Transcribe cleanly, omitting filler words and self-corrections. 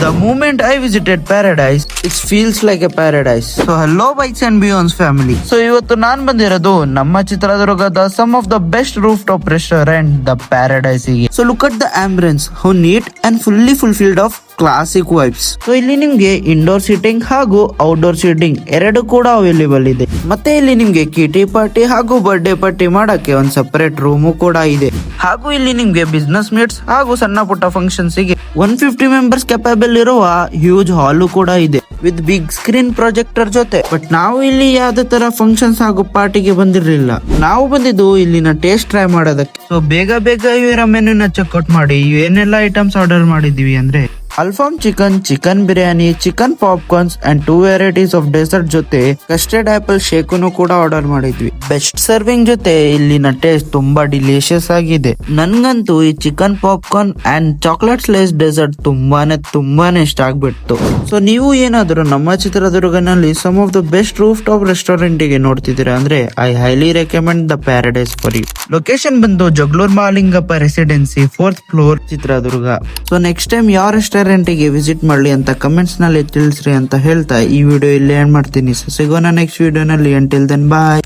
The moment I visited Paradise, it feels like a paradise. So hello Bikes and Beyonds family. So ಇವತ್ತು ನಾನ್ ಬಂದಿರೋದು ನಮ್ಮ ಚಿತ್ರದುರ್ಗದ some of the best rooftop restaurant, the Paradise ಗೆ. So look at the ambience, how neat and fully fulfilled of classic vibes. So ಇಲ್ಲಿ ನಿಮ್ಗೆ indoor seating ಹಾಗೂ outdoor seating ಎರಡು ಕೂಡ ಅವೈಲೇಬಲ್ ಇದೆ. ಮತ್ತೆ ಇಲ್ಲಿ ನಿಮ್ಗೆ ಕಿಟಿ ಪಾರ್ಟಿ ಹಾಗೂ ಬರ್ಡೇ ಪಾರ್ಟಿ ಮಾಡಕ್ಕೆ ಒಂದ್ ಸಪರೇಟ್ ರೂಮು ಕೂಡ ಇದೆ. ಹಾಗೂ ಇಲ್ಲಿ ನಿಮ್ಗೆ ಬಿಸ್ನೆಸ್ ಮೀಟ್ಸ್ ಹಾಗೂ ಸಣ್ಣ ಪುಟ್ಟ ಫಂಕ್ಷನ್ಸ್ ಗೆ 150 ಮೆಂಬರ್ಸ್ ಕೆಪಬಲ್ ಇರುವ ಹ್ಯೂಜ್ ಹಾಲು ಕೂಡ ಇದೆ ವಿತ್ ಬಿಗ್ ಸ್ಕ್ರೀನ್ ಪ್ರೊಜೆಕ್ಟರ್ ಜೊತೆ. ಬಟ್ ನಾವು ಇಲ್ಲಿ ಯಾವ್ದೇ ತರ ಫಂಕ್ಷನ್ಸ್ ಹಾಗೂ ಪಾರ್ಟಿಗೆ ಬಂದಿರಲಿಲ್ಲ. ನಾವು ಬಂದಿದ್ದು ಇಲ್ಲಿನ ಟೇಸ್ಟ್ ಟ್ರೈ ಮಾಡೋದಕ್ಕೆ. ಸೊ ಬೇಗ ಇವರ ಮೆನ್ಯೂನ ಚೆಕ್ಔಟ್ ಮಾಡಿ ಏನೆಲ್ಲ ಐಟಮ್ಸ್ ಆರ್ಡರ್ ಮಾಡಿದೀವಿ ಅಂದ್ರೆ Alfaham chicken, chicken biryani, chicken popcorns and 2 varieties of dessert ಜೊತೆ ಕಸ್ಟರ್ಡ್ ಆಪಲ್ ಶೇಕನ್ನು ಕೂಡ ಆರ್ಡರ್ ಮಾಡಿದ್ವಿ. ಬೆಸ್ಟ್ ಸರ್ವಿಂಗ್ ಜೊತೆ ಇಲ್ಲಿನ ಟೇಸ್ಟ್ ತುಂಬಾ ಡಿಲಿಷಿಯಸ್ ಆಗಿದೆ. ನನ್ಗಂತೂ ಈ chicken popcorn and chocolate slice dessert ತುಂಬಾನೇ ಇಷ್ಟ ಆಗ್ಬಿಡ್ತು. ಸೊ ನೀವು ಏನಾದ್ರು ನಮ್ಮ ಚಿತ್ರದುರ್ಗನಲ್ಲಿ some of the best rooftop restaurant ಗೆ ನೋಡ್ತಿದ್ದೀರಾ ಅಂದ್ರೆ I highly recommend the paradise for you. Location ಬಂದು Jagalur Mahalingappa residency 4th floor Chitradurga. So next time ಯಾವ ರೆಸ್ಟೋರೆಂಟ್ ಗೆ ವಿಸಿಟ್ ಮಾಡ್ಲಿ ಅಂತ ಕಮೆಂಟ್ಸ್ ನಲ್ಲಿ ತಿಳಿಸ್ರಿ ಅಂತ ಹೇಳ್ತಾ ಈ ವಿಡಿಯೋ ಇಲ್ಲಿ ಎಂಡ್ ಮಾಡ್ತೀನಿ. ಸೊ ಸಿಗೋಣ ನೆಕ್ಸ್ಟ್ ವಿಡಿಯೋನಲ್ಲಿ. ಅಂಟಿಲ್ ದೆನ್ ಬಾಯ್.